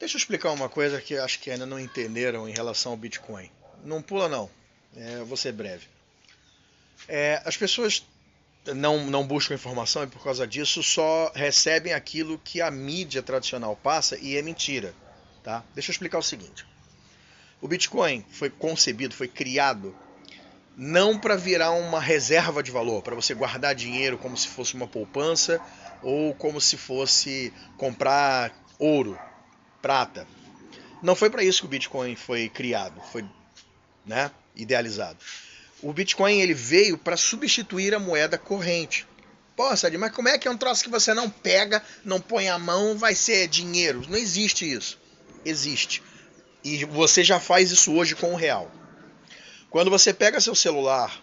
Deixa eu explicar uma coisa que acho que ainda não entenderam em relação ao Bitcoin. Não pula não, vou ser breve. As pessoas não buscam informação e por causa disso só recebem aquilo que a mídia tradicional passa e é mentira. Tá? Deixa eu explicar o seguinte. O Bitcoin foi concebido, foi criado não para virar uma reserva de valor, para você guardar dinheiro como se fosse uma poupança ou como se fosse comprar ouro, prata. Não foi para isso que o Bitcoin foi criado, foi, idealizado. O Bitcoin ele veio para substituir a moeda corrente. Pô, Sadi, mas como é que é um troço que você não pega, não põe a mão, vai ser dinheiro? Não existe isso. Existe. E você já faz isso hoje com o real. Quando você pega seu celular,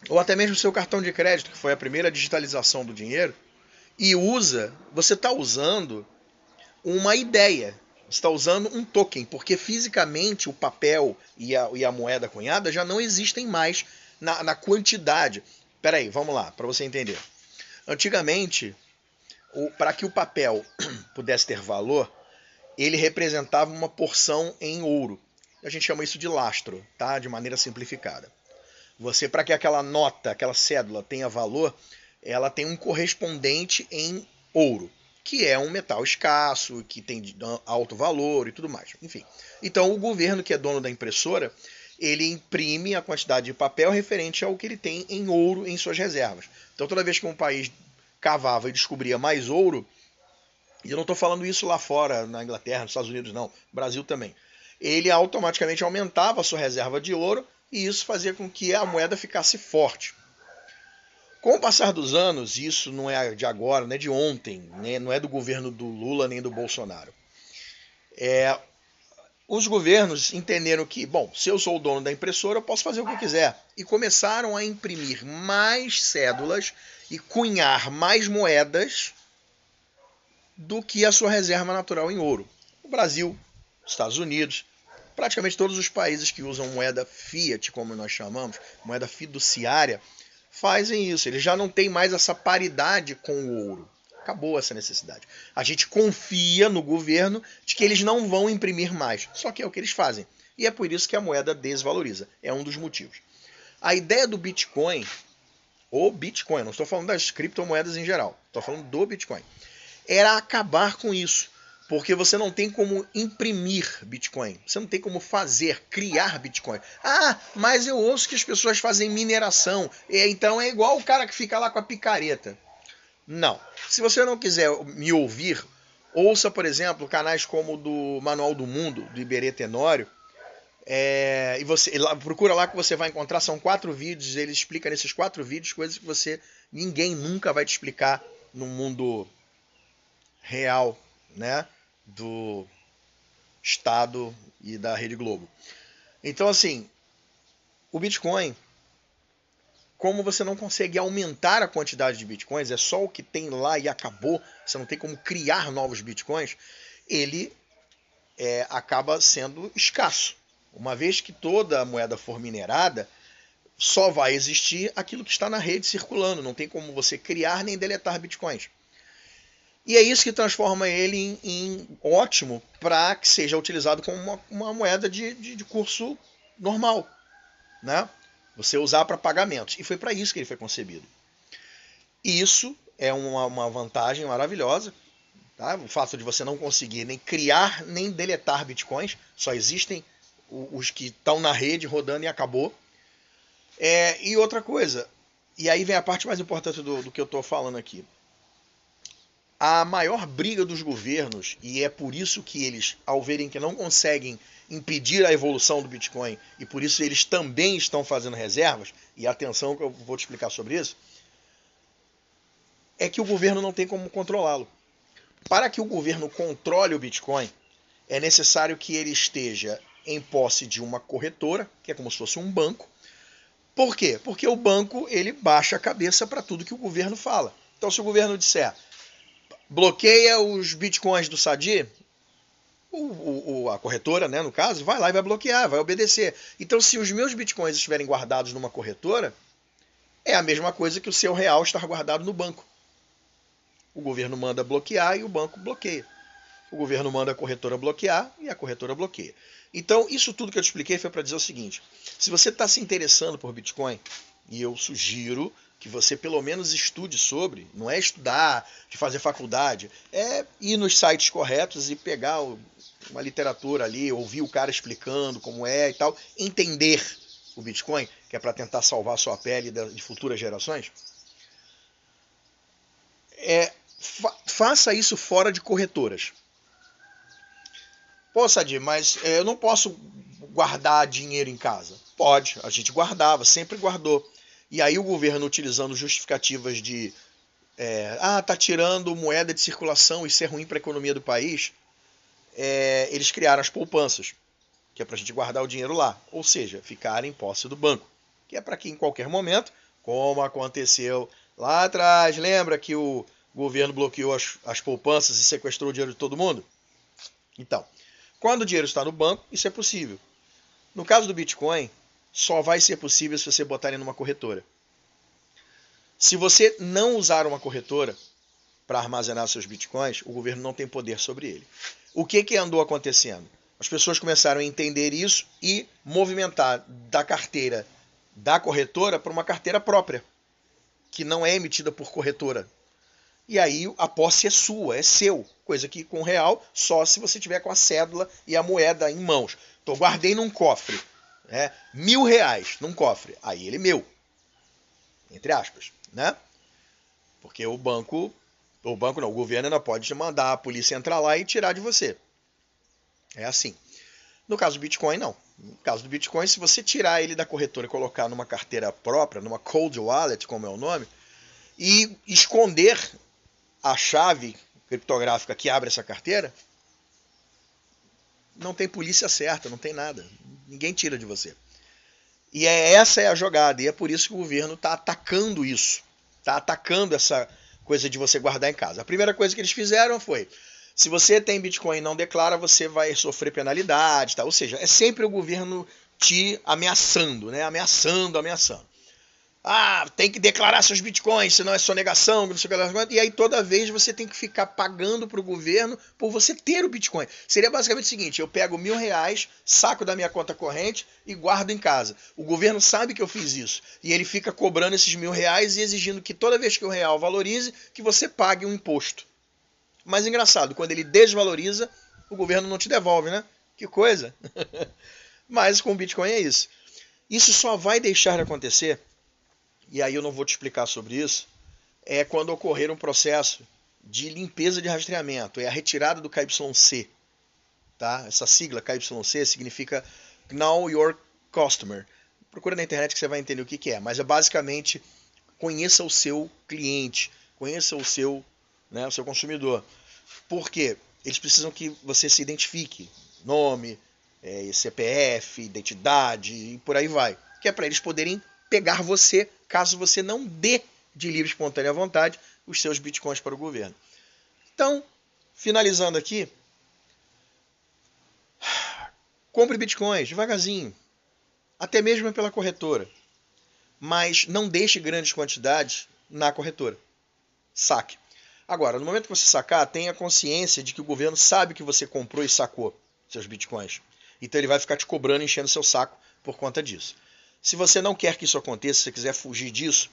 ou até mesmo seu cartão de crédito, que foi a primeira digitalização do dinheiro, e usa, você está usando uma ideia. Você está usando um token, porque fisicamente o papel e a moeda cunhada já não existem mais na quantidade. Peraí, vamos lá, para você entender. Antigamente, para que o papel pudesse ter valor, ele representava uma porção em ouro. A gente chama isso de lastro, tá? De maneira simplificada. Você, para que aquela nota, aquela cédula tenha valor, ela tem um correspondente em ouro, que é um metal escasso, que tem alto valor e tudo mais. Enfim. Então o governo, que é dono da impressora, ele imprime a quantidade de papel referente ao que ele tem em ouro em suas reservas. Então toda vez que um país cavava e descobria mais ouro, e eu não estou falando isso lá fora, na Inglaterra, nos Estados Unidos, não, Brasil também, ele automaticamente aumentava a sua reserva de ouro e isso fazia com que a moeda ficasse forte. Com o passar dos anos, isso não é de agora, não é de ontem, né? Não é do governo do Lula nem do Bolsonaro. Os governos entenderam que, bom, se eu sou o dono da impressora, eu posso fazer o que eu quiser. E começaram a imprimir mais cédulas e cunhar mais moedas do que a sua reserva natural em ouro. O Brasil, Estados Unidos, praticamente todos os países que usam moeda fiat, como nós chamamos, moeda fiduciária, fazem isso. Eles já não têm mais essa paridade com o ouro. Acabou essa necessidade. A gente confia no governo de que eles não vão imprimir mais. Só que é o que eles fazem. E é por isso que a moeda desvaloriza. É um dos motivos. A ideia do Bitcoin, ou Bitcoin, não estou falando das criptomoedas em geral, estou falando do Bitcoin, era acabar com isso. Porque você não tem como imprimir Bitcoin. Você não tem como fazer, criar Bitcoin. Ah, mas eu ouço que as pessoas fazem mineração. Então é igual o cara que fica lá com a picareta. Não. Se você não quiser me ouvir, ouça, por exemplo, canais como o do Manual do Mundo, do Iberê Tenório. E você procura lá que você vai encontrar. São 4 vídeos. Ele explica nesses 4 vídeos coisas que ninguém nunca vai te explicar no mundo real, né? Do Estado e da Rede Globo. Então, assim, o Bitcoin, como você não consegue aumentar a quantidade de Bitcoins, é só o que tem lá e acabou, você não tem como criar novos Bitcoins, ele acaba sendo escasso. Uma vez que toda a moeda for minerada, só vai existir aquilo que está na rede circulando, não tem como você criar nem deletar Bitcoins. E é isso que transforma ele em ótimo para que seja utilizado como uma moeda de curso normal, né? Você usar para pagamentos. E foi para isso que ele foi concebido. E isso é uma vantagem maravilhosa. Tá? O fato de você não conseguir nem criar nem deletar bitcoins. Só existem os que estão na rede rodando e acabou. E outra coisa. E aí vem a parte mais importante do que eu estou falando aqui. A maior briga dos governos, e é por isso que eles, ao verem que não conseguem impedir a evolução do Bitcoin, e por isso eles também estão fazendo reservas, e atenção que eu vou te explicar sobre isso, é que o governo não tem como controlá-lo. Para que o governo controle o Bitcoin, é necessário que ele esteja em posse de uma corretora, que é como se fosse um banco. Por quê? Porque o banco ele baixa a cabeça para tudo que o governo fala. Então, se o governo disser bloqueia os bitcoins do Sadi, a corretora, né, no caso, vai lá e vai bloquear, vai obedecer. Então, se os meus bitcoins estiverem guardados numa corretora, é a mesma coisa que o seu real estar guardado no banco. O governo manda bloquear e o banco bloqueia. o governo manda a corretora bloquear e a corretora bloqueia. Então, isso tudo que eu te expliquei foi para dizer o seguinte: se você está se interessando por Bitcoin, e eu sugiro que você pelo menos estude sobre, não é estudar, de fazer faculdade, é ir nos sites corretos e pegar uma literatura ali, ouvir o cara explicando como é e tal, entender o Bitcoin, que é para tentar salvar a sua pele de futuras gerações. Faça isso fora de corretoras. Pô, Sadir, mas eu não posso guardar dinheiro em casa. Pode, a gente guardava, sempre guardou. E aí o governo, utilizando justificativas de tá tirando moeda de circulação, isso é ruim para a economia do país, eles criaram as poupanças, que é para a gente guardar o dinheiro lá. Ou seja, ficar em posse do banco, que é para que em qualquer momento, como aconteceu lá atrás, lembra que o governo bloqueou as poupanças e sequestrou o dinheiro de todo mundo? Então, quando o dinheiro está no banco, isso é possível. No caso do Bitcoin, só vai ser possível se você botar ele numa corretora. Se você não usar uma corretora para armazenar seus Bitcoins, o governo não tem poder sobre ele. O que andou acontecendo? As pessoas começaram a entender isso e movimentar da carteira da corretora para uma carteira própria, que não é emitida por corretora. E aí a posse é sua, é seu. Coisa que com real, só se você tiver com a cédula e a moeda em mãos. Então guardei num cofre, R$1.000 num cofre. Aí ele é meu. Entre aspas, né? Porque o governo ainda pode mandar a polícia entrar lá e tirar de você. É assim. No caso do Bitcoin, não. No caso do Bitcoin, se você tirar ele da corretora e colocar numa carteira própria, numa cold wallet, como é o nome, e esconder a chave criptográfica que abre essa carteira, não tem polícia certa, não tem nada. Ninguém tira de você. E essa é a jogada, e é por isso que o governo está atacando isso. Está atacando essa coisa de você guardar em casa. A primeira coisa que eles fizeram foi: se você tem Bitcoin e não declara, você vai sofrer penalidade, tá? Ou seja, é sempre o governo te ameaçando, né? Ameaçando. Tem que declarar seus Bitcoins, senão é sonegação, não sei o que. E aí toda vez você tem que ficar pagando para o governo por você ter o Bitcoin. Seria basicamente o seguinte: eu pego R$1.000, saco da minha conta corrente e guardo em casa. O governo sabe que eu fiz isso. E ele fica cobrando esses R$1.000 e exigindo que toda vez que o real valorize, que você pague um imposto. Mas engraçado, quando ele desvaloriza, o governo não te devolve, né? Que coisa. Mas com o Bitcoin é isso. Isso só vai deixar de acontecer, e aí eu não vou te explicar sobre isso, é quando ocorrer um processo de limpeza de rastreamento, é a retirada do KYC. Tá? Essa sigla KYC significa Know Your Customer. Procura na internet que você vai entender o que é, mas é basicamente: conheça o seu cliente, conheça o seu consumidor. Por quê? Eles precisam que você se identifique, nome, CPF, identidade e por aí vai, que é para eles poderem pegar você, caso você não dê de livre e espontânea vontade os seus bitcoins para o governo. Então, finalizando aqui, compre bitcoins devagarzinho, até mesmo pela corretora, mas não deixe grandes quantidades na corretora. Saque. Agora, no momento que você sacar, tenha consciência de que o governo sabe que você comprou e sacou seus bitcoins. Então ele vai ficar te cobrando, enchendo seu saco por conta disso. Se você não quer que isso aconteça, se você quiser fugir disso,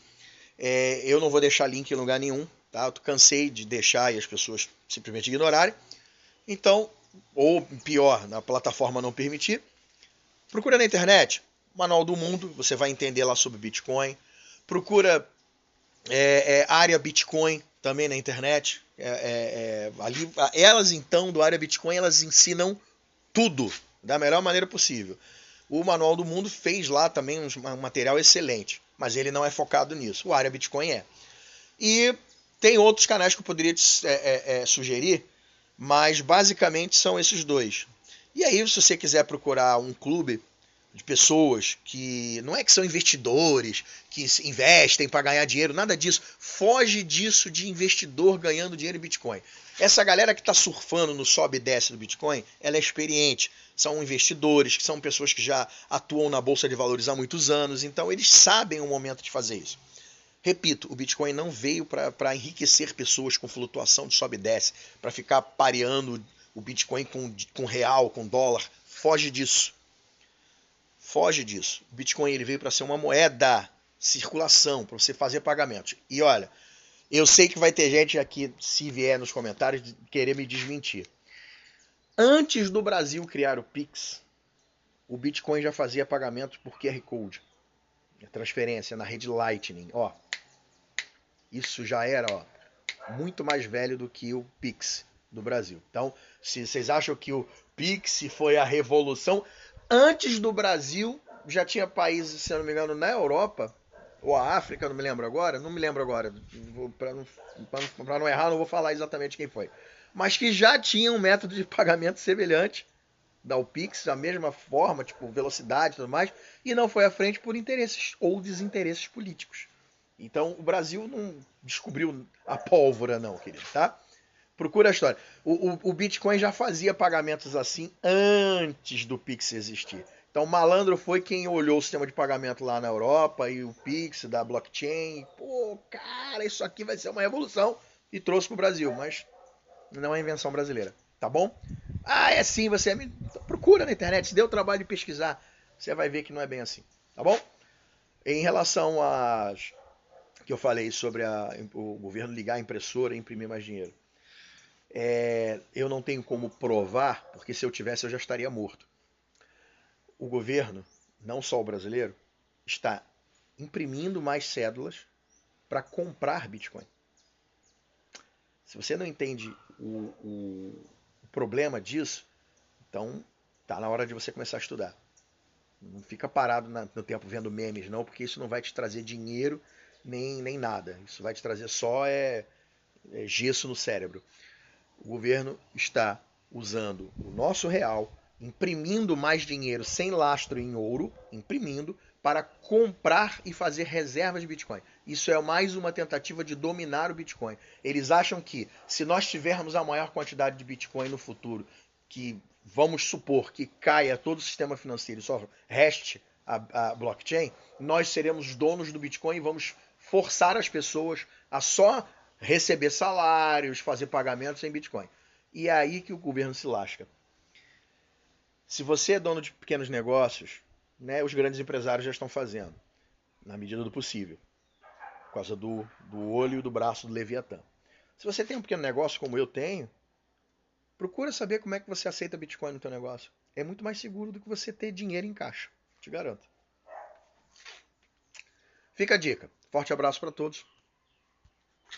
eu não vou deixar link em lugar nenhum. Tá? Eu cansei de deixar e as pessoas simplesmente ignorarem. Então, ou pior, na plataforma não permitir, procura na internet, Manual do Mundo, você vai entender lá sobre Bitcoin. Procura área Bitcoin também na internet. Ali, elas então, do área Bitcoin, elas ensinam tudo da melhor maneira possível. O Manual do Mundo fez lá também um material excelente, mas ele não é focado nisso. O área Bitcoin é. E tem outros canais que eu poderia te sugerir, mas basicamente são esses dois. E aí, se você quiser procurar um clube de pessoas que não é que são investidores, que investem para ganhar dinheiro, nada disso. Foge disso de investidor ganhando dinheiro em Bitcoin. Essa galera que está surfando no sobe e desce do Bitcoin, ela é experiente. São investidores, que são pessoas que já atuam na Bolsa de Valores há muitos anos, então eles sabem o momento de fazer isso. Repito, o Bitcoin não veio para enriquecer pessoas com flutuação de sobe e desce, para ficar pareando o Bitcoin com real, com dólar. Foge disso. Foge disso. O Bitcoin ele veio para ser uma moeda, circulação, para você fazer pagamentos. E olha, eu sei que vai ter gente aqui, se vier nos comentários, querer me desmentir. Antes do Brasil criar o Pix, o Bitcoin já fazia pagamento por QR Code. Transferência na rede Lightning. Ó, isso já era muito mais velho do que o Pix do Brasil. Então, se vocês acham que o Pix foi a revolução, antes do Brasil já tinha países, se eu não me engano, na Europa ou a África, não me lembro agora. Para não errar, não vou falar exatamente quem foi. Mas que já tinha um método de pagamento semelhante ao Pix, da mesma forma, tipo velocidade e tudo mais, e não foi à frente por interesses ou desinteresses políticos. Então o Brasil não descobriu a pólvora não, querido, tá? Procura a história. O Bitcoin já fazia pagamentos assim antes do Pix existir. Então o malandro foi quem olhou o sistema de pagamento lá na Europa e o Pix da blockchain. Pô, cara, isso aqui vai ser uma revolução. E trouxe para o Brasil, mas não é invenção brasileira, tá bom? Ah, é sim, você procura na internet, se deu o trabalho de pesquisar, você vai ver que não é bem assim, tá bom? Em relação a que eu falei sobre o governo ligar a impressora e imprimir mais dinheiro, eu não tenho como provar, porque se eu tivesse eu já estaria morto. O governo, não só o brasileiro, está imprimindo mais cédulas para comprar Bitcoin. Se você não entende o problema disso, então tá na hora de você começar a estudar. Não fica parado no tempo vendo memes, não, porque isso não vai te trazer dinheiro nem nada. Isso vai te trazer só gesso no cérebro. O governo está usando o nosso real, imprimindo mais dinheiro sem lastro em ouro, imprimindo, para comprar e fazer reservas de Bitcoin. Isso é mais uma tentativa de dominar o Bitcoin. Eles acham que se nós tivermos a maior quantidade de Bitcoin no futuro, que vamos supor que caia todo o sistema financeiro e só reste a blockchain, nós seremos donos do Bitcoin e vamos forçar as pessoas a só receber salários, fazer pagamentos em Bitcoin. E é aí que o governo se lasca. Se você é dono de pequenos negócios, né, os grandes empresários já estão fazendo, na medida do possível, por causa do olho e do braço do Leviatã. Se você tem um pequeno negócio, como eu tenho, procura saber como é que você aceita Bitcoin no teu negócio. É muito mais seguro do que você ter dinheiro em caixa, te garanto. Fica a dica. Forte abraço para todos.